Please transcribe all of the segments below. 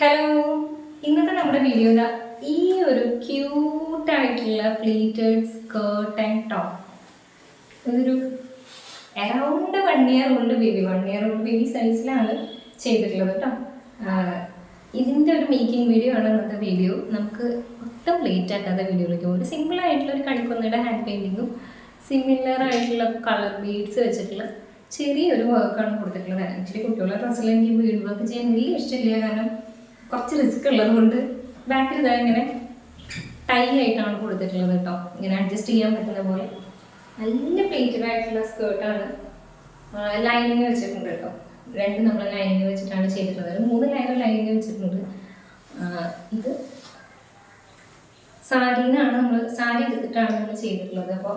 Hello, ഇന്നത്തെ നമ്മുടെ video ഈ ഒരു ക്യൂട്ടായിട്ടുള്ള പ്ലീറ്റഡ് സ്കേർട്ട് ആൻഡ് ടോപ്പ്. ഇതൊരു around 1 year old baby 1 year old baby സൈസിലാണ് ചെയ്തിട്ടുള്ളത് കേട്ടോ. ഇതിൻ്റെ ഒരു മേക്കിംഗ് വീഡിയോ ആണ് ഇന്നത്തെ വീഡിയോ. നമുക്ക് ഒട്ടും ലേറ്റ് ആക്കാത്ത വീഡിയോയിലേക്ക് പോകും. ഒരു സിമ്പിൾ ആയിട്ടുള്ള ഒരു കളിക്കൊന്നയുടെ ഹാൻഡ് പെയിൻറ്റിങ്ങും സിമിലർ ആയിട്ടുള്ള കളർ ബീഡ്സ് വെച്ചിട്ടുള്ള ചെറിയൊരു വർക്കാണ് കൊടുത്തിട്ടുള്ളത്. ആക്ച്വലി കുട്ടികളുടെ ഡ്രസ്സിൽ എനിക്ക് ബീഡ് വർക്ക് ചെയ്യാൻ വലിയ ഇഷ്ടമില്ല, കാരണം കുറച്ച് റിസ്ക് ഉള്ളത് കൊണ്ട്. ബാക്കിൽ ഇതാ ഇങ്ങനെ ടൈ ആയിട്ടാണ് കൊടുത്തിട്ടുള്ളത് കേട്ടോ, ഇങ്ങനെ അഡ്ജസ്റ്റ് ചെയ്യാൻ പറ്റുന്ന പോലെ. നല്ല പ്ലേറ്റഡ് ആയിട്ടുള്ള സ്കേർട്ടാണ്. ലൈനിങ് വെച്ചിട്ടുണ്ട് കേട്ടോ, നമ്മൾ ലൈനിങ് വെച്ചിട്ടാണ് ചെയ്തിട്ടുള്ളത്. 3 ലൈനർ ലൈനിങ് വെച്ചിട്ടുണ്ട്. ഇത് സാരിന്നാണ് സാരി എടുത്തിട്ടാണ് നമ്മൾ ചെയ്തിട്ടുള്ളത്. അപ്പോൾ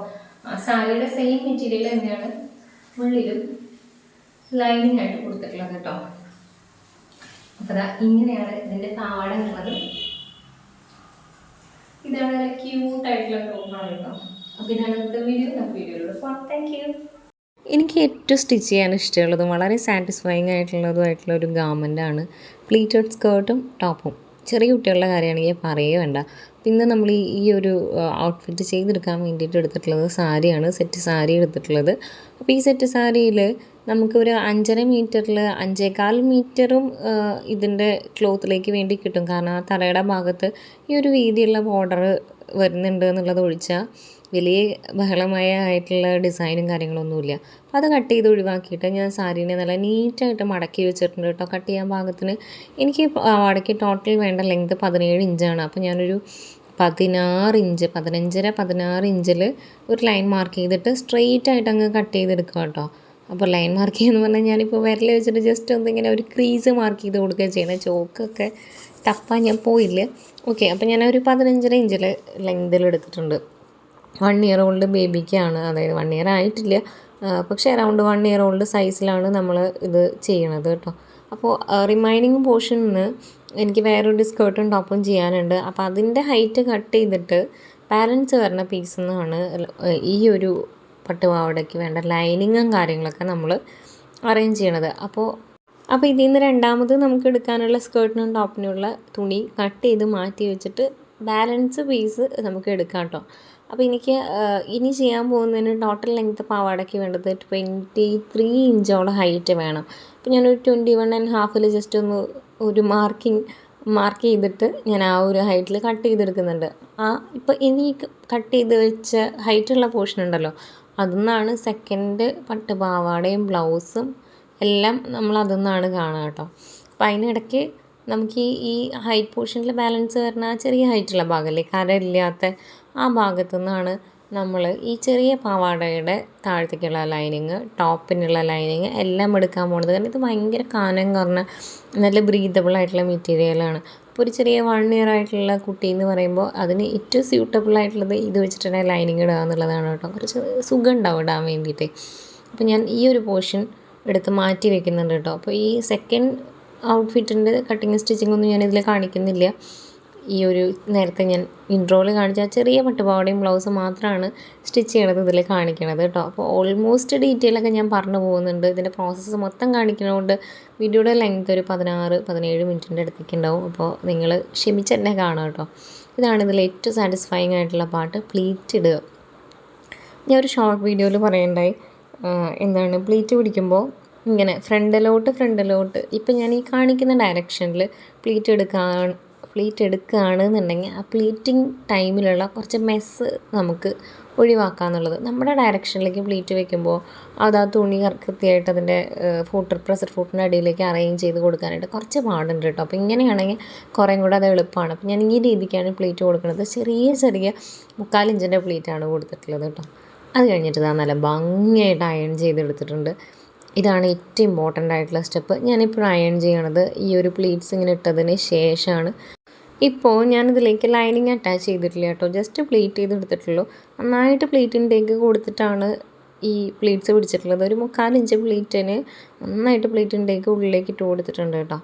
സാരിയുടെ സെയിം മെറ്റീരിയൽ തന്നെയാണ് ഉള്ളിലും ലൈനിങ് ആയിട്ട് കൊടുത്തിട്ടുള്ളത് കേട്ടോ. അപ്പോൾ ഇങ്ങനെയാണ് ഇതിൻ്റെ പാവാട ഉള്ളത്. ഇതാണ് നല്ല ക്യൂട്ടായിട്ടുള്ള ടോപ്പാണ് കേട്ടോ. അപ്പോൾ ഇതാണ് ഇന്നത്തെ വീഡിയോ. നമുക്ക് വീഡിയോയിലൂടെ പോകാം. Thank you. എനിക്ക് ഏറ്റവും സ്റ്റിച്ച് ചെയ്യാൻ ഇഷ്ടമുള്ളതും വളരെ സാറ്റിസ്ഫൈങ് ആയിട്ടുള്ളതുമായിട്ടുള്ള ഒരു ഗാർമെൻ്റാണ് പ്ലീറ്റഡ് സ്കേർട്ടും ടോപ്പും. ചെറിയ കുട്ടികളുടെ കാര്യമാണെങ്കിൽ പറയേ വേണ്ട. പിന്നെ നമ്മൾ ഈ ഒരു ഔട്ട്ഫിറ്റ് ചെയ്തെടുക്കാൻ വേണ്ടിയിട്ട് എടുത്തിട്ടുള്ളത് സാരിയാണ്, സെറ്റ് സാരി എടുത്തിട്ടുള്ളത്. അപ്പോൾ ഈ സെറ്റ് സാരിയിൽ നമുക്ക് ഒരു 5.5 മീറ്ററിൽ 5.25 മീറ്ററും ഇതിൻ്റെ ക്ലോത്തിലേക്ക് വേണ്ടി കിട്ടും. കാരണം ആ തലയുടെ ഭാഗത്ത് ഈ ഒരു വീതിയുള്ള ബോർഡർ വരുന്നുണ്ട് എന്നുള്ളത് ഒഴിച്ചാൽ വലിയ ആയിട്ടുള്ള ഡിസൈനും കാര്യങ്ങളൊന്നുമില്ല. അപ്പോൾ അത് കട്ട് ചെയ്ത് ഒഴിവാക്കിയിട്ട് ഞാൻ സാരീനെ നല്ല നീറ്റായിട്ട് മടക്കി വെച്ചിട്ടുണ്ട് കേട്ടോ. കട്ട് ചെയ്യാൻ പാകത്തിന് എനിക്ക് പാവാടയ്ക്ക് ടോട്ടൽ വേണ്ട ലെങ്ത് 17 ഇഞ്ചാണ്. അപ്പോൾ ഞാനൊരു 16 ഇഞ്ച് 15.5-16 ഇഞ്ചിൽ ഒരു ലൈൻ മാർക്ക് ചെയ്തിട്ട് സ്ട്രെയിറ്റ് ആയിട്ട് അങ്ങ് കട്ട് ചെയ്തെടുക്കുക കേട്ടോ. അപ്പോൾ ലൈൻ മാർക്ക് ചെയ്യുമെന്ന് പറഞ്ഞാൽ ഞാനിപ്പോൾ വിരൽ വെച്ചിട്ട് ജസ്റ്റ് ഒന്നിങ്ങനെ ഒരു ക്രീസ് മാർക്ക് ചെയ്ത് കൊടുക്കുക ചെയ്യുന്നത്. ചോക്കൊക്കെ തപ്പാൻ ഞാൻ പോയില്ല. ഓക്കെ, അപ്പോൾ ഞാനൊരു 15.5 ഇഞ്ചിൽ ലെങ്തിൽ എടുത്തിട്ടുണ്ട്. 1 ഇയർ ഓൾഡ് ബേബിക്കാണ്, അതായത് 1 ഇയർ ആയിട്ടില്ല, പക്ഷേ അറൗണ്ട് 1 ഇയർ ഓൾഡ് സൈസിലാണ് നമ്മൾ ഇത് ചെയ്യണത് കേട്ടോ. അപ്പോൾ റിമൈനിങ് പോർഷനിൽ നിന്ന് എനിക്ക് വേറൊരു സ്കേർട്ടും ടോപ്പും ചെയ്യാനുണ്ട്. അപ്പോൾ അതിൻ്റെ ഹൈറ്റ് കട്ട് ചെയ്തിട്ട് ബാലൻസ് വരുന്ന പീസിൽ നിന്നാണ് ഈ ഒരു പട്ടുപാവാടയ്ക്ക് വേണ്ട ലൈനിങ്ങും കാര്യങ്ങളൊക്കെ നമ്മൾ അറേഞ്ച് ചെയ്യണത്. അപ്പോൾ ഇതിൽ നിന്ന് രണ്ടാമത് നമുക്ക് എടുക്കാനുള്ള സ്കേർട്ടിനും ടോപ്പിനുള്ള തുണി കട്ട് ചെയ്ത് മാറ്റി വെച്ചിട്ട് ബാലൻസ് പീസ് നമുക്ക് എടുക്കാം കേട്ടോ. അപ്പോൾ എനിക്ക് ഇനി ചെയ്യാൻ പോകുന്നതിന് ടോട്ടൽ ലെങ്ത്ത് പാവാടയ്ക്ക് വേണ്ടത് 23 ഇഞ്ചോളം ഹൈറ്റ് വേണം. അപ്പോൾ ഞാനൊരു 21.5 ജസ്റ്റ് ഒരു മാർക്ക് ചെയ്തിട്ട് ഞാൻ ആ ഒരു ഹൈറ്റിൽ കട്ട് ചെയ്തെടുക്കുന്നുണ്ട്. ഇപ്പോൾ ഇനി കട്ട് ചെയ്ത് വെച്ച ഹൈറ്റുള്ള പോർഷൻ ഉണ്ടല്ലോ, അതിൽ നിന്നാണ് സെക്കൻഡ് പട്ട് പാവാടയും ബ്ലൗസും എല്ലാം നമ്മൾ അതിൽ നിന്നാണ് കാണുക കേട്ടോ. അപ്പോൾ അതിനിടയ്ക്ക് നമുക്ക് ഈ ഹൈറ്റ് പോർഷനിൽ ബാലൻസ് വരുന്ന ചെറിയ ഹൈറ്റുള്ള ഭാഗമല്ലേ, കരയില്ലാത്ത ആ ഭാഗത്തു നിന്നാണ് നമ്മൾ ഈ ചെറിയ പാവാടയുടെ താഴത്തേക്കുള്ള ലൈനിങ്, ടോപ്പിനുള്ള ലൈനിങ് എല്ലാം എടുക്കാൻ പോകുന്നത്. കാരണം ഇത് ഭയങ്കര കാനം കുറഞ്ഞ നല്ല ബ്രീതബിൾ ആയിട്ടുള്ള മെറ്റീരിയലാണ്. അപ്പോൾ ഒരു ചെറിയ 1 ഇയർ ആയിട്ടുള്ള കുട്ടി എന്ന് പറയുമ്പോൾ അതിന് ഏറ്റവും സ്യൂട്ടബിൾ ആയിട്ടുള്ളത് ഇത് വെച്ചിട്ടുള്ള ലൈനിങ് ഇടുക എന്നുള്ളതാണ് കേട്ടോ. കുറച്ച് സുഖം ഉണ്ടാവും ഇടാൻ വേണ്ടിയിട്ട്. അപ്പോൾ ഞാൻ ഈ ഒരു പോർഷൻ എടുത്ത് മാറ്റി വെക്കുന്നുണ്ട് കേട്ടോ. അപ്പോൾ ഈ സെക്കൻഡ് ഔട്ട്ഫിറ്റിൻ്റെ കട്ടിങ് സ്റ്റിച്ചിങ് ഒന്നും ഞാനിതിൽ കാണിക്കുന്നില്ല. ഈ ഒരു നേരത്തെ ഞാൻ ഇൻട്രോയിൽ കാണിച്ച ചെറിയ പട്ടുപാവാടയും ബ്ലൗസ് മാത്രമാണ് സ്റ്റിച്ച് ചെയ്യണത് ഇതിൽ കാണിക്കണത് കേട്ടോ. അപ്പോൾ ഓൾമോസ്റ്റ് ഡീറ്റെയിലൊക്കെ ഞാൻ പറഞ്ഞു പോകുന്നുണ്ട്. ഇതിൻ്റെ പ്രോസസ്സ് മൊത്തം കാണിക്കുന്നതുകൊണ്ട് വീഡിയോയുടെ ലെങ്ത് ഒരു 16-17 മിനിറ്റിൻ്റെ അടുത്തേക്ക് ഉണ്ടാവും. അപ്പോൾ നിങ്ങൾ ക്ഷമിച്ച് തന്നെ കാണാം കേട്ടോ. ഇതാണ് ഇതിൽ ഏറ്റവും സാറ്റിസ്ഫൈങ് ആയിട്ടുള്ള പാർട്ട്, പ്ലീറ്റ് ഇടുക. ഞാൻ ഒരു ഷോർട്ട് വീഡിയോയിൽ പറയണ്ടായി, എന്താണ് പ്ലീറ്റ് പിടിക്കുമ്പോൾ ഇങ്ങനെ ഫ്രണ്ടിലോട്ട് ഇപ്പം ഞാൻ ഈ കാണിക്കുന്ന ഡയറക്ഷനിൽ പ്ലീറ്റ് എടുക്കുകയാണെന്നുണ്ടെങ്കിൽ ആ പ്ലീറ്റിംഗ് ടൈമിലുള്ള കുറച്ച് മെസ്സ് നമുക്ക് ഒഴിവാക്കാമെന്നുള്ളത്. നമ്മുടെ ഡയറക്ഷനിലേക്ക് പ്ലീറ്റ് വെക്കുമ്പോൾ അത് ആ തുണി കൃത്യമായിട്ട് അതിൻ്റെ പ്രഷർ ഫൂട്ടിൻ്റെ അടിയിലേക്ക് അറേഞ്ച് ചെയ്ത് കൊടുക്കാനായിട്ട് കുറച്ച് പാടുണ്ട് കേട്ടോ. അപ്പോൾ ഇങ്ങനെയാണെങ്കിൽ കുറേ കൂടെ അത് എളുപ്പമാണ്. അപ്പോൾ ഞാൻ ഈ രീതിക്കാണ് പ്ലീറ്റ് കൊടുക്കുന്നത്. ചെറിയ 4 ഇഞ്ചിൻ്റെ പ്ലീറ്റാണ് കൊടുത്തിട്ടുള്ളത് കേട്ടോ. അത് കഴിഞ്ഞിട്ട് നല്ല ഭംഗിയായിട്ട് അയൺ ചെയ്തെടുത്തിട്ടുണ്ട്. ഇതാണ് ഏറ്റവും ഇമ്പോർട്ടൻ്റ് ആയിട്ടുള്ള സ്റ്റെപ്പ്. ഞാനിപ്പോൾ അയൺ ചെയ്യണത് ഈ ഒരു പ്ലീറ്റ്സ് ഇങ്ങനെ ഇട്ടതിന് ശേഷമാണ്. ഇപ്പോൾ ഞാനിതിലേക്ക് ലൈനിങ് അറ്റാച്ച് ചെയ്തിട്ടില്ല കേട്ടോ, ജസ്റ്റ് പ്ലീറ്റ് ചെയ്തെടുത്തിട്ടുള്ളൂ. നന്നായിട്ട് പ്ലീറ്റിൻ്റേക്ക് കൊടുത്തിട്ടാണ് ഈ പ്ലീറ്റ്സ് പിടിച്ചിട്ടുള്ളത്. ഒരു 3/4 ഇഞ്ച് പ്ലീറ്റിന് നന്നായിട്ട് പ്ലീറ്റിൻ്റേക്ക് ഉള്ളിലേക്ക് ഇട്ട് കൊടുത്തിട്ടുണ്ട് കേട്ടോ.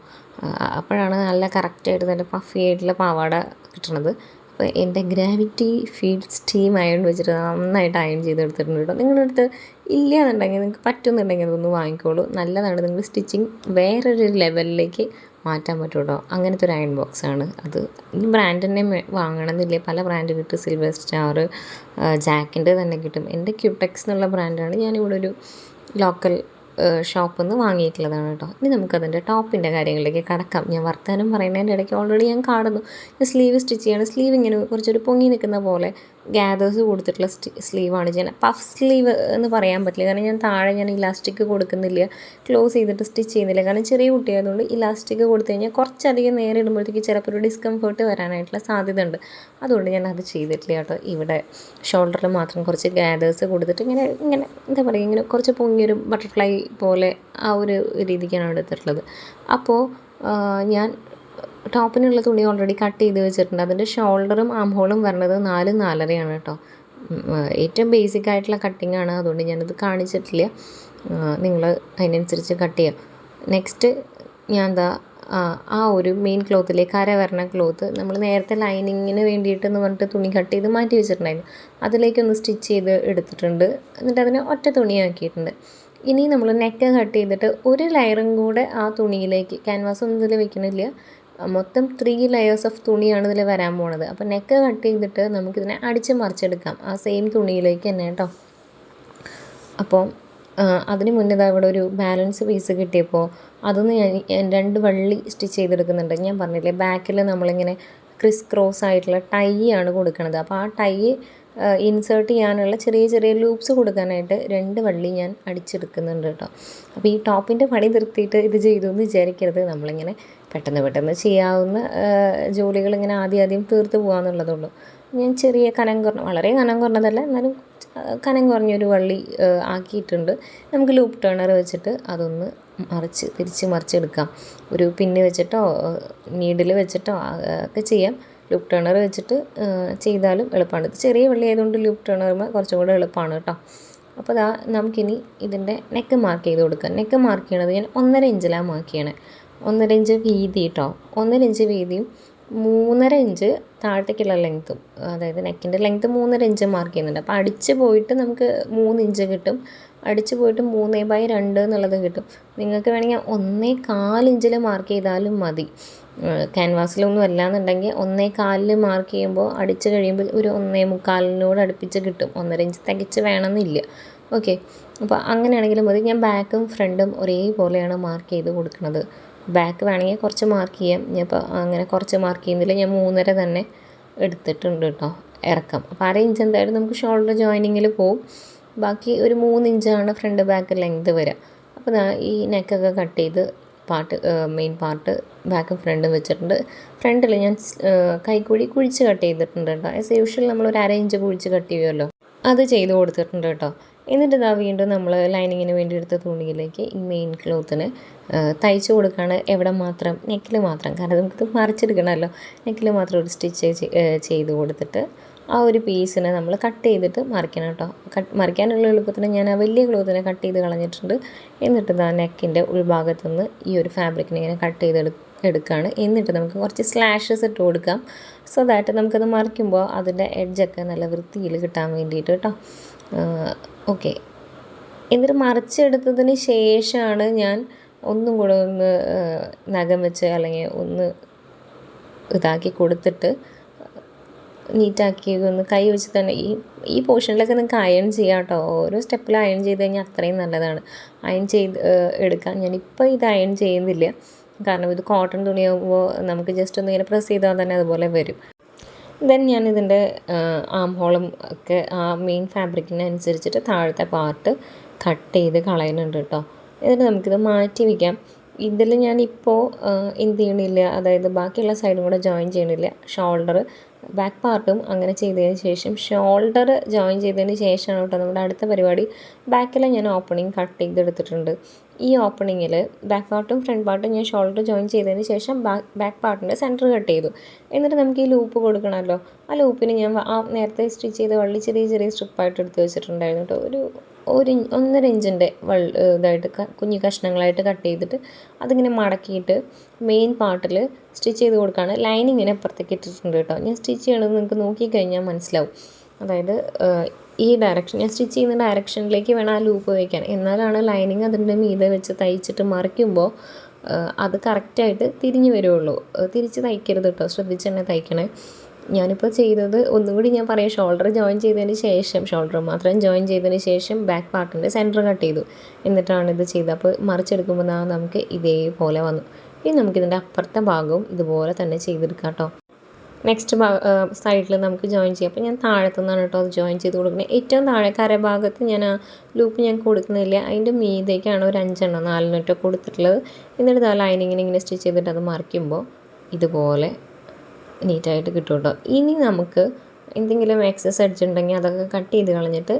അപ്പോഴാണ് നല്ല കറക്റ്റായിട്ട് നല്ല പഫി ആയിട്ടുള്ള പാവാട കിട്ടണത്. അപ്പോൾ എൻ്റെ ഗ്രാവിറ്റി ഫീഡ് സ്റ്റീം അയൺ വെച്ചിട്ട് നന്നായിട്ട് അയൺ ചെയ്തെടുത്തിട്ടുണ്ട് കേട്ടോ. നിങ്ങളുടെ അടുത്ത് ഇല്ല എന്നുണ്ടെങ്കിൽ നിങ്ങൾക്ക് പറ്റുന്നുണ്ടെങ്കിൽ അതൊന്ന് വാങ്ങിക്കോളൂ, നല്ലതാണ്. നിങ്ങൾ സ്റ്റിച്ചിങ് വേറൊരു ലെവലിലേക്ക് മാറ്റാൻ പറ്റും കേട്ടോ. അങ്ങനത്തെ ഒരു അയൺ ബോക്സാണ് അത്. ഇനി ബ്രാൻഡ് തന്നെ വാങ്ങണമെന്നില്ല, പല ബ്രാൻഡ് കിട്ടും. സിൽവർ സ്റ്റാർ, ജാക്കിൻ്റെ തന്നെ കിട്ടും. എൻ്റെ ക്യൂടെക്സ് എന്നുള്ള ബ്രാൻഡാണ് ഞാനിവിടെ ഒരു ലോക്കൽ ഷോപ്പിൽ നിന്ന് വാങ്ങിയിട്ടുള്ളതാണ് കേട്ടോ. ഇനി നമുക്കതിൻ്റെ ടോപ്പിൻ്റെ കാര്യങ്ങളിലേക്ക് കടക്കാം. ഞാൻ വർത്തമാനം പറയുന്നതിൻ്റെ ഇടയ്ക്ക് ഓൾറെഡി ഞാൻ കാണുന്നു. ഞാൻ സ്ലീവ് സ്റ്റിച്ച് ചെയ്യണം. സ്ലീവ് ഇങ്ങനെ കുറച്ചൊരു പൊങ്ങി നിൽക്കുന്ന പോലെ ഗ്യാദേഴ്സ് കൊടുത്തിട്ടുള്ള സ്ലീവാണ് ചെയ്യുന്നത്. പഫ് സ്ലീവ് എന്ന് പറയാൻ പറ്റില്ല, കാരണം ഞാൻ താഴെ ഇലാസ്റ്റിക് കൊടുക്കുന്നില്ല, ക്ലോസ് ചെയ്തിട്ട് സ്റ്റിച്ച് ചെയ്യുന്നില്ല. കാരണം ചെറിയ കുട്ടിയായതുകൊണ്ട് ഇലാസ്റ്റിക് കൊടുത്തു കഴിഞ്ഞാൽ കുറച്ചധികം നേരെ ഇടുമ്പോഴത്തേക്ക് ചിലപ്പോൾ ഒരു ഡിസ്കംഫേർട്ട് വരാനായിട്ടുള്ള സാധ്യത ഉണ്ട്. അതുകൊണ്ട് ഞാൻ അത് ചെയ്തിട്ടില്ല കേട്ടോ. ഇവിടെ ഷോൾഡറിൽ മാത്രം കുറച്ച് ഗ്യാദേഴ്സ് കൊടുത്തിട്ട് ഇങ്ങനെ ഇങ്ങനെ എന്താ പറയുക, ഇങ്ങനെ കുറച്ച് പൊങ്ങിയൊരു ബട്ടർഫ്ലൈ പോലെ ആ ഒരു രീതിക്കാണ് എടുത്തിട്ടുള്ളത്. അപ്പോൾ ഞാൻ ടോപ്പിനുള്ള തുണി ഓൾറെഡി കട്ട് ചെയ്ത് വെച്ചിട്ടുണ്ട്. അതിൻ്റെ ഷോൾഡറും ആം ഹോളും വരുന്നത് 4-4.5 കേട്ടോ. ഏറ്റവും ബേസിക് ആയിട്ടുള്ള കട്ടിങ് ആണ്, അതുകൊണ്ട് ഞാനത് കാണിച്ചിട്ടില്ല. നിങ്ങൾ അതിനനുസരിച്ച് കട്ട് ചെയ്യാം. നെക്സ്റ്റ് ഞാൻ ആ ഒരു മെയിൻ ക്ലോത്തിലേക്ക് അര വരണ ക്ലോത്ത് നമ്മൾ നേരത്തെ ലൈനിങ്ങിന് വേണ്ടിയിട്ടെന്ന് പറഞ്ഞിട്ട് തുണി കട്ട് ചെയ്ത് മാറ്റി വെച്ചിട്ടുണ്ടായിരുന്നു. അതിലേക്കൊന്ന് സ്റ്റിച്ച് ചെയ്ത് എടുത്തിട്ടുണ്ട്. എന്നിട്ട് അതിനെ ഒറ്റ തുണിയാക്കിയിട്ടുണ്ട്. ഇനി നമ്മൾ നെക്ക് കട്ട് ചെയ്തിട്ട് ഒരു ലെയറും കൂടെ ആ തുണിയിലേക്ക്, ക്യാൻവാസ് ഒന്നും ഇതിൽ വെക്കണില്ല, മൊത്തം 3 ലെയേഴ്സ് ഓഫ് തുണിയാണ് ഇതിൽ വരാൻ പോണത്. അപ്പോൾ നെക്ക് കട്ട് ചെയ്തിട്ട് നമുക്കിതിനെ അടിച്ച് മറിച്ചെടുക്കാം ആ സെയിം തുണിയിലേക്ക് തന്നെ കേട്ടോ. അപ്പോൾ അതിന് മുന്നേ ഇവിടെ ഒരു ബാലൻസ് പീസ് കിട്ടിയപ്പോൾ അതൊന്ന് ഞാൻ 2 വള്ളി സ്റ്റിച്ച് ചെയ്തെടുക്കുന്നുണ്ട്. ഞാൻ പറഞ്ഞില്ലേ ബാക്കിൽ നമ്മളിങ്ങനെ ക്രിസ് ക്രോസ് ആയിട്ടുള്ള ടൈ ആണ് കൊടുക്കുന്നത്. അപ്പോൾ ആ ടൈ ഇൻസേർട്ട് ചെയ്യാനുള്ള ചെറിയ ചെറിയ ലൂപ്സ് കൊടുക്കാനായിട്ട് 2 വള്ളി ഞാൻ അടിച്ചെടുക്കുന്നുണ്ട് കേട്ടോ. അപ്പോൾ ഈ ടോപ്പിൻ്റെ പണി നിർത്തിയിട്ട് ഇത് ചെയ്തു എന്ന് വിചാരിക്കരുത്. നമ്മളിങ്ങനെ പെട്ടെന്ന് ചെയ്യാവുന്ന ജോലികളിങ്ങനെ ആദ്യം തീർത്ത് പോകാമെന്നുള്ളതുള്ളൂ. ഞാൻ ചെറിയ വളരെ കനം കുറഞ്ഞതല്ല, എന്നാലും കനം കുറഞ്ഞൊരു വള്ളി ആക്കിയിട്ടുണ്ട്. നമുക്ക് ലൂപ്പ് ടേണർ വെച്ചിട്ട് അതൊന്ന് തിരിച്ച് മറിച്ചെടുക്കാം. ഒരു പിന്ന് വെച്ചിട്ടോ നീഡിൽ വെച്ചിട്ടോ ഒക്കെ ചെയ്യാം. ലൂപ്പ് ടേണർ വെച്ചിട്ട് ചെയ്താലും എളുപ്പമാണ്. ഇത് ചെറിയ വള്ളി ആയതുകൊണ്ട് ലൂപ്പ് ടേണറുമ്പോൾ കുറച്ചും കൂടെ എളുപ്പമാണ് കേട്ടോ. അപ്പോൾ നമുക്കിനി ഇതിൻ്റെ നെക്ക് മാർക്ക് ചെയ്ത് കൊടുക്കാം. നെക്ക് മാർക്ക് ചെയ്യണത് ഞാൻ 1.5 ഇഞ്ചിലാണ് മാർക്ക് ചെയ്യണേ. 1.5 ഇഞ്ച് വീതി കേട്ടോ. 1.5 ഇഞ്ച് വീതിയും 3.5 ഇഞ്ച് താഴത്തേക്കുള്ള ലെങ്ത്തും, അതായത് നെക്കിൻ്റെ ലെങ്ത്ത് 3.5 ഇഞ്ച് മാർക്ക് ചെയ്യുന്നുണ്ട്. അപ്പോൾ അടിച്ച് പോയിട്ട് നമുക്ക് 3 ഇഞ്ച് കിട്ടും. അടിച്ച് പോയിട്ട് 3/2 എന്നുള്ളത് കിട്ടും. നിങ്ങൾക്ക് വേണമെങ്കിൽ 1.25 ഇഞ്ചിൽ മാർക്ക് ചെയ്താലും മതി. ക്യാൻവാസിലൊന്നും അല്ലാന്നുണ്ടെങ്കിൽ 1.25 മാർക്ക് ചെയ്യുമ്പോൾ അടിച്ച് കഴിയുമ്പോൾ ഒരു 1.25 അടുപ്പിച്ച് കിട്ടും. 1.5 ഇഞ്ച് തികച്ച് വേണമെന്നില്ല. ഓക്കെ, അപ്പോൾ അങ്ങനെയാണെങ്കിലും മതി. ഞാൻ ബാക്കും ഫ്രണ്ടും ഒരേപോലെയാണ് മാർക്ക് ചെയ്ത് കൊടുക്കുന്നത്. ബാക്ക് വേണമെങ്കിൽ കുറച്ച് മാർക്ക് ചെയ്യാം. ഞാൻ ഇപ്പോൾ അങ്ങനെ കുറച്ച് മാർക്ക് ചെയ്യുന്നില്ല, ഞാൻ 3.5 തന്നെ എടുത്തിട്ടുണ്ട് കേട്ടോ ഇറക്കം. അപ്പോൾ 1/2 ഇഞ്ച് എന്തായാലും നമുക്ക് ഷോൾഡർ ജോയിനിങ്ങിൽ പോവും. ബാക്കി ഒരു 3 ഇഞ്ചാണ് ഫ്രണ്ട് ബാക്ക് ലെങ്ത് വരിക. അപ്പോൾ ഈ നെക്കൊക്കെ കട്ട് ചെയ്ത് മെയിൻ പാർട്ട് ബാക്കും ഫ്രണ്ടും വെച്ചിട്ടുണ്ട്. ഫ്രണ്ടിൽ ഞാൻ കൈക്കുഴി കുഴിച്ച് കട്ട് ചെയ്തിട്ടുണ്ട് കേട്ടോ. ആസ് യൂഷ്വൽ നമ്മളൊരു 1/2 ഇഞ്ച് കുഴിച്ച് കട്ട് ചെയ്യുമല്ലോ, അത് ചെയ്ത് കൊടുത്തിട്ടുണ്ട് കേട്ടോ. എന്നിട്ട് വീണ്ടും നമ്മൾ ലൈനിങ്ങിന് വേണ്ടി എടുത്ത തുണിയിലേക്ക് ഈ മെയിൻ ക്ലോത്തിന് തയ്ച്ച് കൊടുക്കുകയാണ്. എവിടെ മാത്രം? നെക്കിൽ മാത്രം, കാരണം നമുക്കിത് മറിച്ചെടുക്കണമല്ലോ. നെക്കിൽ മാത്രം ഒരു സ്റ്റിച്ച് ചെയ്ത് കൊടുത്തിട്ട് ആ ഒരു പീസിനെ നമ്മൾ കട്ട് ചെയ്തിട്ട് മറിക്കണം കേട്ടോ. മറിക്കാനുള്ള എളുപ്പത്തിന് ഞാൻ ആ വലിയ ക്ലോത്തിനെ കട്ട് ചെയ്ത് കളഞ്ഞിട്ടുണ്ട്. എന്നിട്ട് നെക്കിൻ്റെ ഉൾഭാഗത്തു നിന്ന് ഈ ഒരു ഫാബ്രിക്കിനെ ഇങ്ങനെ കട്ട് എടുക്കുകയാണ്. എന്നിട്ട് നമുക്ക് കുറച്ച് സ്ലാഷസ് ഇട്ട് കൊടുക്കാം. സോ ദാറ്റ് നമുക്കത് മറിക്കുമ്പോൾ അതിൻ്റെ എഡ്ജൊക്കെ നല്ല വൃത്തിയിൽ കിട്ടാൻ വേണ്ടിയിട്ട് കേട്ടോ. ഓക്കെ, എന്നിട്ട് മറിച്ചെടുത്തതിന് ശേഷമാണ് ഞാൻ ഒന്നും കൂടെ ഒന്ന് നഖം വെച്ച് അല്ലെങ്കിൽ ഒന്ന് ഇതാക്കി കൊടുത്തിട്ട് നീറ്റാക്കി ഒന്ന് കൈ വെച്ച് തന്നെ ഈ പോർഷനിലൊക്കെ നിങ്ങൾക്ക് അയൺ ചെയ്യാം കേട്ടോ. ഓരോ സ്റ്റെപ്പിൽ അയൺ ചെയ്ത് കഴിഞ്ഞാൽ അത്രയും നല്ലതാണ്. അയൺ ചെയ്ത് എടുക്കാം. ഞാനിപ്പോൾ ഇത് അയൺ ചെയ്യുന്നില്ല, കാരണം ഇത് കോട്ടൺ തുണിയാകുമ്പോൾ നമുക്ക് ജസ്റ്റ് ഒന്ന് ഇങ്ങനെ പ്രസ് ചെയ്താൽ തന്നെ അതുപോലെ വരും. ദെൻ ഞാനിതിൻ്റെ ആം ഹോളും ഒക്കെ ആ മെയിൻ ഫാബ്രിക്കിന് അനുസരിച്ചിട്ട് താഴത്തെ പാർട്ട് കട്ട് ചെയ്ത് കളയുന്നുണ്ട് കേട്ടോ. എന്നിട്ട് നമുക്കിത് മാറ്റി വയ്ക്കാം. ഇതിൽ ഞാനിപ്പോൾ എന്ത് ചെയ്യണില്ല, അതായത് ബാക്കിയുള്ള സൈഡും കൂടെ ജോയിൻ ചെയ്യണില്ല. ഷോൾഡർ ബാക്ക് പാർട്ടും അങ്ങനെ ചെയ്തതിന് ശേഷം ഷോൾഡർ ജോയിൻ ചെയ്തതിന് ശേഷമാണ് കേട്ടോ നമ്മുടെ അടുത്ത പരിപാടി. ബാക്കിൽ ഞാൻ ഓപ്പണിങ് കട്ട് ചെയ്തെടുത്തിട്ടുണ്ട്. ഈ ഓപ്പണിങ്ങിൽ ബാക്ക് പാർട്ടും ഫ്രണ്ട് പാർട്ടും ഞാൻ ഷോൾഡർ ജോയിൻ ചെയ്തതിന് ശേഷം ബാക്ക് പാർട്ടിൻ്റെ സെൻറ്റർ കട്ട് ചെയ്തു. എന്നിട്ട് നമുക്ക് ഈ ലൂപ്പ് കൊടുക്കണമല്ലോ. ആ ലൂപ്പിന് ഞാൻ നേരത്തെ സ്റ്റിച്ച് ചെയ്ത വള്ളി ചെറിയ ചെറിയ സ്ട്രിപ്പായിട്ട് എടുത്ത് വെച്ചിട്ടുണ്ടായിരുന്നു കേട്ടോ. ഒരു 1.5 ഇഞ്ചിൻ്റെ ഇതായിട്ട് കുഞ്ഞു കഷ്ണങ്ങളായിട്ട് കട്ട് ചെയ്തിട്ട് അതിങ്ങനെ മടക്കിയിട്ട് മെയിൻ പാർട്ടിൽ സ്റ്റിച്ച് ചെയ്ത് കൊടുക്കുകയാണ്. ലൈനിങ്ങിനെ അപ്പുറത്തേക്ക് ഇട്ടിട്ടുണ്ട് കേട്ടോ. ഞാൻ സ്റ്റിച്ച് ചെയ്യണത് നിങ്ങൾക്ക് നോക്കിക്കഴിഞ്ഞാൽ മനസ്സിലാവും. അതായത് ഈ ഡയറക്ഷൻ, ഞാൻ സ്റ്റിച്ച് ചെയ്യുന്ന ഡയറക്ഷനിലേക്ക് വേണം ആ ലൂപ്പ് വയ്ക്കാൻ. എന്നാലാണ് ലൈനിങ് അതിൻ്റെ മീതെ വെച്ച് തയ്ച്ചിട്ട് മറിക്കുമ്പോൾ അത് കറക്റ്റായിട്ട് തിരിഞ്ഞ് വരുള്ളൂ. തിരിച്ച് തയ്ക്കരുത് കേട്ടോ, ശ്രദ്ധിച്ച് തന്നെ തയ്ക്കണേ. ഞാനിപ്പോൾ ചെയ്തത് ഒന്നും കൂടി ഞാൻ പറയാം, ഷോൾഡർ ജോയിൻ ചെയ്തതിന് ശേഷം, ഷോൾഡർ മാത്രം ജോയിൻ ചെയ്തതിന് ശേഷം ബാക്ക് പാർട്ടിൻ്റെ സെൻറ്റർ കട്ട് ചെയ്തു, എന്നിട്ടാണ് ഇത് ചെയ്തത്. അപ്പോൾ മറിച്ചെടുക്കുമ്പോൾ നമുക്ക് ഇതേപോലെ വന്നു. ഇനി നമുക്കിതിൻ്റെ അപ്പുറത്തെ ഭാഗവും ഇതുപോലെ തന്നെ ചെയ്തെടുക്കാം കേട്ടോ. നെക്സ്റ്റ് സൈഡിൽ നമുക്ക് ജോയിൻ ചെയ്യാം. അപ്പോൾ ഞാൻ താഴത്തു നിന്നാണ് കേട്ടോ അത് ജോയിൻ ചെയ്ത് കൊടുക്കുന്നത്. ഏറ്റവും താഴെ കരഭാഗത്ത് ഞാൻ ആ ലൂപ്പ് ഞാൻ കൊടുക്കുന്നില്ല, അതിൻ്റെ മീതേക്കാണ് ഒരു 5 4 കൊടുത്തിട്ടുള്ളത്. എന്നിട്ട് ആ ലൈനിങ്ങിനെ ഇങ്ങനെ സ്റ്റിച്ച് ചെയ്തിട്ട് അത് മറിക്കുമ്പോൾ ഇതുപോലെ നീറ്റായിട്ട് കിട്ടും കേട്ടോ. ഇനി നമുക്ക് എന്തെങ്കിലും എക്സസ് എഡ്ജ് ഉണ്ടെങ്കിൽ അതൊക്കെ കട്ട് ചെയ്ത് കളഞ്ഞിട്ട്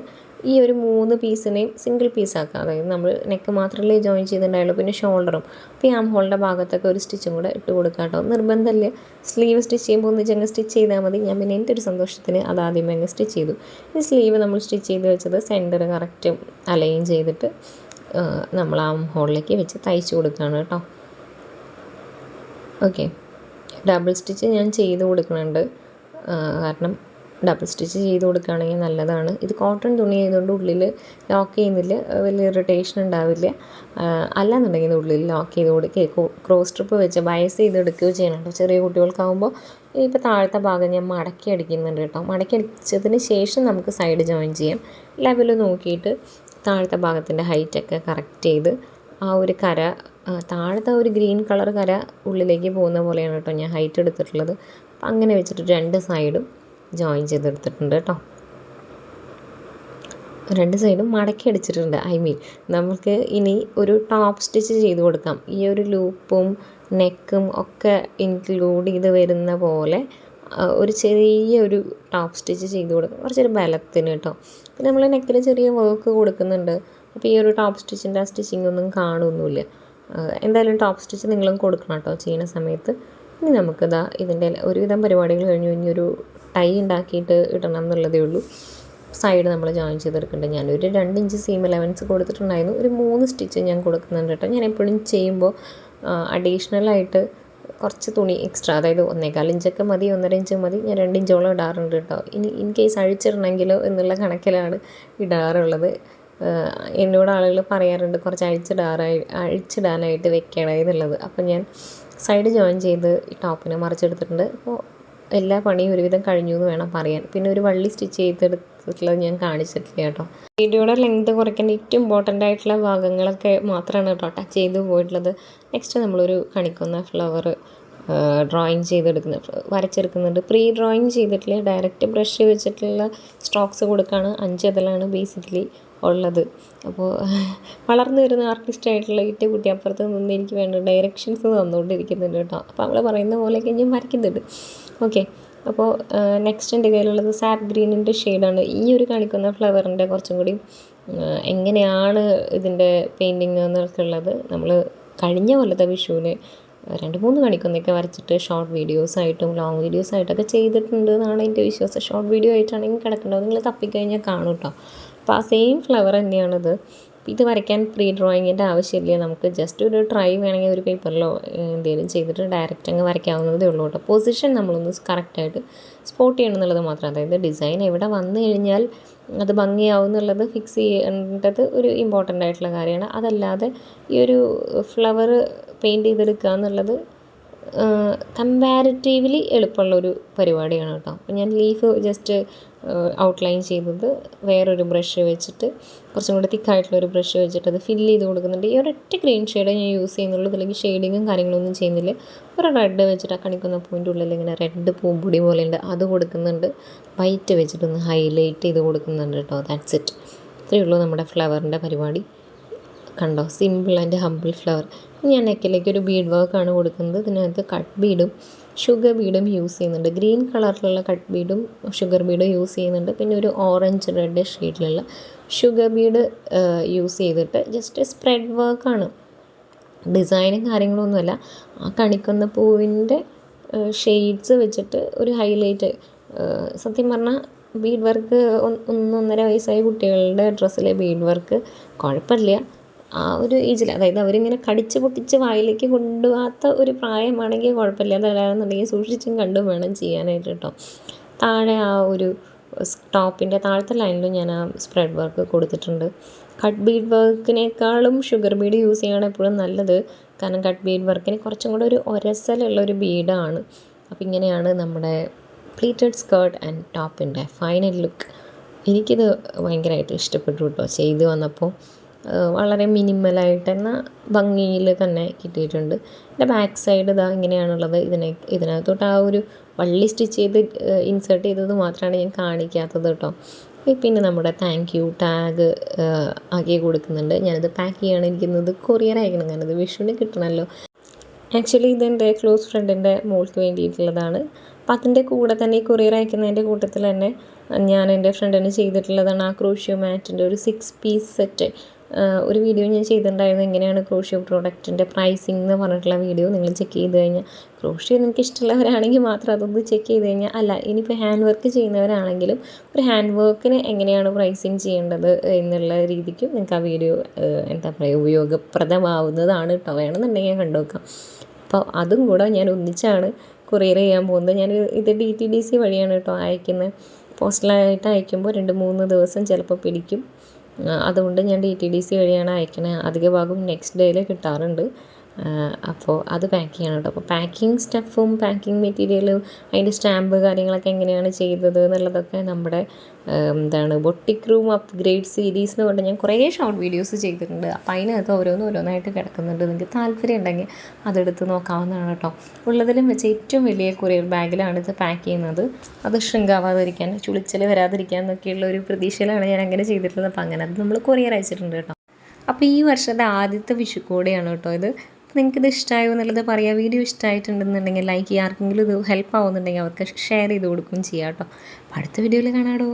ഈ ഒരു 3 പീസിനെയും സിംഗിൾ പീസാക്കാം. അതായത് നമ്മൾ നെക്ക് മാത്രമല്ലേ ജോയിൻ ചെയ്തിട്ടുണ്ടായുള്ളൂ, പിന്നെ ഷോൾഡറും. അപ്പോൾ ഈ ആം ഹോളിൻ്റെ ഭാഗത്തൊക്കെ ഒരു സ്റ്റിച്ചും കൂടെ ഇട്ട് കൊടുക്കാം കേട്ടോ. നിർബന്ധമില്ല, സ്ലീവ് സ്റ്റിച്ച് ചെയ്യുമ്പോൾ ഒന്നിച്ചങ്ങ് സ്റ്റിച്ച് ചെയ്താൽ മതി. ഞാൻ പിന്നെ എൻ്റെ ഒരു സന്തോഷത്തിന് അത് ആദ്യമേ അങ്ങ് സ്റ്റിച്ച് ചെയ്തു. ഈ സ്ലീവ് നമ്മൾ സ്റ്റിച്ച് ചെയ്ത് വെച്ചത് സെൻറ്റർ കറക്റ്റ് അലൈൻ ചെയ്തിട്ട് നമ്മൾ ആം ഹോളിലേക്ക് വെച്ച് തയ്ച്ച് കൊടുക്കുകയാണ് കേട്ടോ. ഓക്കെ, ഡബിൾ സ്റ്റിച്ച് ഞാൻ ചെയ്ത് കൊടുക്കുന്നുണ്ട്, കാരണം ഡബിൾ സ്റ്റിച്ച് ചെയ്ത് കൊടുക്കുകയാണെങ്കിൽ നല്ലതാണ്. ഇത് കോട്ടൺ തുണി ആയതുകൊണ്ട് ഉള്ളിൽ ലോക്ക് ചെയ്യുന്നില്ല, വലിയ ഇറിറ്റേഷൻ ഉണ്ടാവില്ല. അല്ലാന്നുണ്ടെങ്കിൽ ഉള്ളിൽ ലോക്ക് ചെയ്ത് കൊടുക്കുകയോ ക്രോസ് സ്ട്രിപ്പ് വെച്ച് ബയസ് ചെയ്തെടുക്കുകയോ ചെയ്യണം. ചെറിയ കുട്ടികൾക്കാവുമ്പോൾ ഇപ്പോൾ താഴത്തെ ഭാഗം ഞാൻ മടക്കി അടിക്കുന്നുണ്ട് കേട്ടോ. മടക്കി അടിച്ചതിന് ശേഷം നമുക്ക് സൈഡ് ജോയിൻ ചെയ്യാം. ലെവൽ നോക്കിയിട്ട് താഴത്തെ ഭാഗത്തിൻ്റെ ഹൈറ്റൊക്കെ കറക്റ്റ് ചെയ്ത് ആ ഒരു കര, താഴത്തെ ഒരു ഗ്രീൻ കളർ കര ഉള്ളിലേക്ക് പോകുന്ന പോലെയാണ് കേട്ടോ ഞാൻ ഹൈറ്റ് എടുത്തിട്ടുള്ളത്. അപ്പം അങ്ങനെ വെച്ചിട്ട് 2 സൈഡും ജോയിൻ ചെയ്തെടുത്തിട്ടുണ്ട് കേട്ടോ. 2 സൈഡും മടക്കി അടിച്ചിട്ടുണ്ട്. നമുക്ക് ഇനി ഒരു ടോപ്പ് സ്റ്റിച്ച് ചെയ്ത് കൊടുക്കാം. ഈ ഒരു ലൂപ്പും നെക്കും ഒക്കെ ഇൻക്ലൂഡ് ചെയ്ത് വരുന്ന പോലെ ഒരു ചെറിയൊരു ടോപ്പ് സ്റ്റിച്ച് ചെയ്ത് കൊടുക്കാം, കുറച്ചൊരു ബലത്തിന് കേട്ടോ. പിന്നെ നമ്മൾ നെക്കിൽ ചെറിയ വർക്ക് കൊടുക്കുന്നുണ്ട്. അപ്പോൾ ഈ ഒരു ടോപ്പ് സ്റ്റിച്ചിൻ്റെ ആ സ്റ്റിച്ചിങ് ഒന്നും കാണുമൊന്നുമില്ല. എന്തായാലും ടോപ്പ് സ്റ്റിച്ച് നിങ്ങളും കൊടുക്കണം കേട്ടോ ചെയ്യുന്ന സമയത്ത്. ഇനി നമുക്കിതാ ഇതിൻ്റെ ഒരുവിധം പരിപാടികൾ കഴിഞ്ഞു. ഇനി ഒരു ടൈ ഉണ്ടാക്കിയിട്ട് ഇടണം എന്നുള്ളതേ ഉള്ളൂ. സൈഡ് നമ്മൾ ജോയിൻ ചെയ്തെടുക്കുന്നുണ്ട്. ഞാനൊരു 2 ഇഞ്ച് സീം അലവൻസ് കൊടുത്തിട്ടുണ്ടായിരുന്നു. ഒരു 3 സ്റ്റിച്ച് ഞാൻ കൊടുക്കുന്നുണ്ട് കേട്ടോ. ഞാൻ എപ്പോഴും ചെയ്യുമ്പോൾ അഡീഷണലായിട്ട് കുറച്ച് തുണി എക്സ്ട്രാ, അതായത് 1.25 ഇഞ്ചൊക്കെ മതി, 1.5 ഇഞ്ച് മതി, ഞാൻ 2 ഇഞ്ചോളം ഇടാറുണ്ട് കേട്ടോ. ഇൻ കേസ് അഴിച്ചിടണമെങ്കിലോ എന്നുള്ള കണക്കിലാണ് ഇടാറുള്ളത്. എന്നോട് ആളുകൾ പറയാറുണ്ട് കുറച്ച് അഴിച്ചിടാനായിട്ട് വെക്കണം എന്നുള്ളത്. അപ്പം ഞാൻ സൈഡ് ജോയിൻ ചെയ്ത് ഈ ടോപ്പിനെ മറിച്ചെടുത്തിട്ടുണ്ട്. അപ്പോൾ എല്ലാ പണിയും ഒരുവിധം കഴിഞ്ഞു എന്ന് വേണം പറയാൻ. പിന്നെ ഒരു വള്ളി സ്റ്റിച്ച് ചെയ്തെടുത്തിട്ടുള്ളത് ഞാൻ കാണിച്ചിട്ടില്ല കേട്ടോ. വീഡിയോയുടെ ലെങ്ത് കുറയ്ക്കാൻ ഏറ്റവും ഇമ്പോർട്ടൻ്റ് ആയിട്ടുള്ള ഭാഗങ്ങളൊക്കെ മാത്രമാണ് കേട്ടോ ടച്ച് ചെയ്ത് പോയിട്ടുള്ളത്. നെക്സ്റ്റ് നമ്മളൊരു കണിക്കുന്ന ഫ്ലവർ ഡ്രോയിങ് വരച്ചെടുക്കുന്നുണ്ട്. പ്രീ ഡ്രോയിങ് ചെയ്തിട്ടില്ല, ഡയറക്റ്റ് ബ്രഷ് വെച്ചിട്ടുള്ള സ്ട്രോക്സ് കൊടുക്കുകയാണ്. 5 ഇതിലാണ് ബേസിക്കലി ഉള്ളത്. അപ്പോൾ വളർന്നു വരുന്ന ആർട്ടിസ്റ്റായിട്ടുള്ള ഇറ്റ കുട്ടി അപ്പുറത്ത് നിന്ന് എനിക്ക് വേണ്ട ഡയറക്ഷൻസ് തന്നുകൊണ്ടിരിക്കുന്നുണ്ട് കേട്ടോ. അപ്പോൾ അവൾ പറയുന്ന പോലെയൊക്കെ ഞാൻ വരയ്ക്കുന്നുണ്ട്. ഓക്കെ, അപ്പോൾ നെക്സ്റ്റ് എൻ്റെ കയ്യിലുള്ളത് സാപ്പ് ഗ്രീനിൻ്റെ ഷെയ്ഡാണ്. ഈ ഒരു കാണിക്കുന്ന ഫ്ലവറിൻ്റെ കുറച്ചും കൂടി എങ്ങനെയാണ് ഇതിൻ്റെ പെയിൻറ്റിങ് എന്നൊക്കെയുള്ളത് നമ്മൾ കഴിഞ്ഞ കൊല്ലത്തെ വിഷുവിന് 2-3 കണിക്കൊന്നൊക്കെ വരച്ചിട്ട് ഷോർട്ട് വീഡിയോസായിട്ടും ലോങ് വീഡിയോസായിട്ടൊക്കെ ചെയ്തിട്ടുണ്ട് എന്നാണ് എൻ്റെ വിശ്വാസം. ഷോർട്ട് വീഡിയോ ആയിട്ടാണെങ്കിൽ കിടക്കേണ്ടത്, നിങ്ങൾ തപ്പിക്കഴിഞ്ഞാൽ കാണും കേട്ടോ. അപ്പോൾ ആ സെയിം ഫ്ലവർ തന്നെയാണിത്. ഇത് വരയ്ക്കാൻ പ്രീ ഡ്രോയിങ്ങിൻ്റെ ആവശ്യമില്ല, നമുക്ക് ജസ്റ്റ് ഒരു ട്രൈ വേണമെങ്കിൽ ഒരു പേപ്പറിലോ എന്തെങ്കിലും ചെയ്തിട്ട് ഡയറക്റ്റ് അങ്ങ് വരയ്ക്കാവുന്നതേ ഉള്ളൂ കേട്ടോ. പൊസിഷൻ നമ്മളൊന്ന് കറക്റ്റായിട്ട് സ്പോട്ട് ചെയ്യണം എന്നുള്ളത് മാത്രം. അതായത് ഡിസൈൻ എവിടെ വന്നു കഴിഞ്ഞാൽ അത് ഭംഗിയാവും എന്നുള്ളത് ഫിക്സ് ചെയ്യേണ്ടത് ഒരു ഇമ്പോർട്ടൻ്റ് ആയിട്ടുള്ള കാര്യമാണ്. അതല്ലാതെ ഈ ഒരു ഫ്ലവർ പെയിൻറ്റ് ചെയ്തെടുക്കുക എന്നുള്ളത് കമ്പാരിറ്റീവ്ലി എളുപ്പമുള്ളൊരു പരിപാടിയാണ് കേട്ടോ. അപ്പോൾ ഞാൻ ലീഫ് ജസ്റ്റ് ഔട്ട്ലൈൻ ചെയ്തത് വേറൊരു ബ്രഷ് വെച്ചിട്ട്, കുറച്ചും കൂടി തിക്കായിട്ടുള്ളൊരു ബ്രഷ് വെച്ചിട്ട് അത് ഫില്ല് ചെയ്ത് കൊടുക്കുന്നുണ്ട്. ഈ ഒരൊറ്റ ഗ്രീൻ ഷെയ്ഡേ ഞാൻ യൂസ് ചെയ്യുന്നുള്ളൂ. ഇതിലേക്ക് ഷെയ്ഡിങ്ങും കാര്യങ്ങളൊന്നും ചെയ്യുന്നില്ല. ഒരു റെഡ് വെച്ചിട്ട് ആ കണിക്കുന്ന പോയിൻ്റ് ഉള്ളിൽ ഇങ്ങനെ റെഡ് പൂമ്പൊടി പോലെ ഉണ്ട്, അത് കൊടുക്കുന്നുണ്ട്. വൈറ്റ് വെച്ചിട്ടൊന്ന് ഹൈലൈറ്റ് ചെയ്ത് കൊടുക്കുന്നുണ്ട് കേട്ടോ. That's it. ഇത്രയേ ഉള്ളൂ നമ്മുടെ ഫ്ലവറിൻ്റെ പരിപാടി. കണ്ടോ, സിമ്പിൾ ആൻഡ് ഹംബിൾ ഫ്ലവർ. ഞാൻ നെക്കിലേക്ക് ഒരു ബീഡ് വർക്കാണ് കൊടുക്കുന്നത്. ഇതിനകത്ത് കട്ട് ബീഡും ഷുഗർ ബീഡും യൂസ് ചെയ്യുന്നുണ്ട്. ഗ്രീൻ കളറിലുള്ള കട്ട് ബീഡും ഷുഗർ ബീഡും യൂസ് ചെയ്യുന്നുണ്ട്. പിന്നെ ഒരു ഓറഞ്ച് റെഡ് ഷെയ്ഡിലുള്ള ഷുഗർ ബീഡ് യൂസ് ചെയ്തിട്ട് ജസ്റ്റ് സ്പ്രെഡ് വർക്കാണ്, ഡിസൈനും കാര്യങ്ങളൊന്നുമല്ല. ആ കണിക്കുന്ന പൂവിൻ്റെ ഷെയ്ഡ്സ് വെച്ചിട്ട് ഒരു ഹൈലൈറ്റ്. സത്യം പറഞ്ഞാൽ ബീഡ് വർക്ക് 1-1.5 വയസ്സായ കുട്ടികളുടെ ഡ്രസ്സിലെ ബീഡ് വർക്ക് കുഴപ്പമില്ല. ആ ഒരു ഏജിൽ, അതായത് അവരിങ്ങനെ കടിച്ച് പൊട്ടിച്ച് വായിലേക്ക് കൊണ്ടുപോകാത്ത ഒരു പ്രായമാണെങ്കിൽ കുഴപ്പമില്ല. അതല്ലാന്നുണ്ടെങ്കിൽ സൂക്ഷിച്ചും കണ്ടും വേണം ചെയ്യാനായിട്ട് കേട്ടോ. താഴെ ആ ഒരു ടോപ്പിൻ്റെ താഴത്തെ ലൈനിലും ഞാൻ ആ സ്പ്രെഡ് വർക്ക് കൊടുത്തിട്ടുണ്ട്. കട്ട് ബീഡ് വർക്കിനേക്കാളും ഷുഗർ ബീഡ് യൂസ് ചെയ്യുകയാണ് എപ്പോഴും നല്ലത്. കാരണം കട്ട് ബീഡ് വർക്കിന് കുറച്ചും കൂടെ ഒരു ഒരസലുള്ളൊരു ബീഡാണ്. അപ്പോൾ ഇങ്ങനെയാണ് നമ്മുടെ പ്ലീറ്റഡ് സ്കേർട്ട് ആൻഡ് ടോപ്പിൻ്റെ ഫൈനൽ ലുക്ക്. എനിക്കിത് ഭയങ്കരമായിട്ട് ഇഷ്ടപ്പെട്ടു കേട്ടോ. ചെയ്ത് വന്നപ്പോൾ വളരെ മിനിമലായിട്ട് എന്നാൽ ഭംഗിയിൽ തന്നെ കിട്ടിയിട്ടുണ്ട്. എൻ്റെ ബാക്ക് സൈഡ് ഇതാ ഇങ്ങനെയാണുള്ളത്. ഇതിനകത്തോട്ട് ആ ഒരു വള്ളി സ്റ്റിച്ച് ചെയ്ത് ഇൻസേർട്ട് ചെയ്തത് മാത്രമാണ് ഞാൻ കാണിക്കാത്തത് കേട്ടോ. പിന്നെ നമ്മുടെ താങ്ക് യു ടാഗ് ആക്കി കൊടുക്കുന്നുണ്ട്. ഞാനിത് പാക്ക് ചെയ്യാണ് ഇരിക്കുന്നത്. കൊറിയർ അയക്കണം, കാരണം ഇത് വിഷുവിന് കിട്ടണമല്ലോ. ആക്ച്വലി ഇതെൻ്റെ ക്ലോസ് ഫ്രണ്ടിൻ്റെ മോൾക്ക് വേണ്ടിയിട്ടുള്ളതാണ്. അപ്പം അതിൻ്റെ കൂടെ തന്നെ ഈ കൊറിയർ അയക്കുന്നതിൻ്റെ കൂട്ടത്തിൽ തന്നെ ഞാൻ എൻ്റെ ഫ്രണ്ടിന് ചെയ്തിട്ടുള്ളതാണ് ആ ക്രോഷ്യോ മാറ്റിൻ്റെ ഒരു 6 പീസ് സെറ്റ്. ഒരു വീഡിയോ ഞാൻ ചെയ്തിട്ടുണ്ടായിരുന്നു, എങ്ങനെയാണ് ക്രോഷ്യോ പ്രോഡക്റ്റിൻ്റെ പ്രൈസിങ് എന്ന് പറഞ്ഞിട്ടുള്ള വീഡിയോ. നിങ്ങൾ ചെക്ക് ചെയ്ത് കഴിഞ്ഞാൽ, ക്രോഷ്യോ നിങ്ങൾക്ക് ഇഷ്ടമുള്ളവരാണെങ്കിൽ മാത്രം അതൊന്ന് ചെക്ക് ചെയ്ത് കഴിഞ്ഞാൽ, അല്ല ഇനിയിപ്പോൾ ഹാൻഡ് വർക്ക് ചെയ്യുന്നവരാണെങ്കിലും ഒരു ഹാൻഡ് വർക്കിന് എങ്ങനെയാണ് പ്രൈസിങ് ചെയ്യേണ്ടത് എന്നുള്ള രീതിക്കും നിങ്ങൾക്ക് ആ വീഡിയോ എന്താ പറയുക ഉപയോഗപ്രദമാവുന്നതാണ് കേട്ടോ. വേണമെന്നുണ്ടെങ്കിൽ കണ്ടു നോക്കാം. അപ്പോൾ അതും കൂടെ ഞാൻ ഒന്നിച്ചാണ് കൊറിയർ ചെയ്യാൻ പോകുന്നത്. ഞാൻ ഇത് DTDC വഴിയാണ് കേട്ടോ അയക്കുന്നത്. പോസ്റ്റലായിട്ട് അയക്കുമ്പോൾ 2-3 ദിവസം ചിലപ്പോൾ പിടിക്കും. അതുകൊണ്ട് ഞാൻ DTDC വഴിയാണ് അയക്കുന്നത്. അധിക ഭാഗം നെക്സ്റ്റ് ഡേയിൽ കിട്ടാറുണ്ട്. അപ്പോൾ അത് പാക്ക് ചെയ്യണം കേട്ടോ. അപ്പോൾ പാക്കിംഗ് സ്റ്റഫും പാക്കിംഗ് മെറ്റീരിയലും അതിൻ്റെ സ്റ്റാമ്പ് കാര്യങ്ങളൊക്കെ എങ്ങനെയാണ് ചെയ്തത് എന്നുള്ളതൊക്കെ നമ്മുടെ ബൊട്ടിക് റൂം അപ്ഗ്രേഡ് സീരീസ് എന്ന് പറഞ്ഞാൽ ഞാൻ കുറേ ഷോർട്ട് വീഡിയോസ് ചെയ്തിട്ടുണ്ട്. അപ്പോൾ അതിനകത്ത് ഓരോന്നായിട്ട് കിടക്കുന്നുണ്ട്. നിങ്ങൾക്ക് താല്പര്യം ഉണ്ടെങ്കിൽ അതെടുത്ത് നോക്കാവുന്നതാണ് കേട്ടോ. ഉള്ളതിലും വെച്ച് ഏറ്റവും വലിയ കൊറിയർ ബാഗിലാണ് ഇത് പാക്ക് ചെയ്യുന്നത്. അത് ഷ്രിങ്കാവാതിരിക്കാൻ, ചുളിച്ചൽ വരാതിരിക്കാൻ എന്നൊക്കെയുള്ള ഒരു പ്രതീക്ഷയിലാണ് ഞാൻ അങ്ങനെ ചെയ്തിട്ടുള്ളത്. അപ്പോൾ അങ്ങനെ അത് നമ്മൾ കൊറിയർ അയച്ചിട്ടുണ്ട് കേട്ടോ. അപ്പോൾ ഈ വർഷത്തെ ആദ്യത്തെ വിഷുക്കോടിയാണ് കേട്ടോ ഇത്. നിങ്ങൾക്കിത് ഇഷ്ടമായോ എന്നുള്ളത് പറയുക. വീഡിയോ ഇഷ്ടമായിട്ടുണ്ടെന്നുണ്ടെങ്കിൽ ലൈക്ക് ചെയ്യുക. ആർക്കെങ്കിലും ഇത് ഹെൽപ്പ് ആവുന്നുണ്ടെങ്കിൽ അവർക്ക് ഷെയർ ചെയ്ത് കൊടുക്കുകയും ചെയ്യാം കേട്ടോ. അപ്പോൾ അടുത്ത വീഡിയോയിൽ കാണാമോ.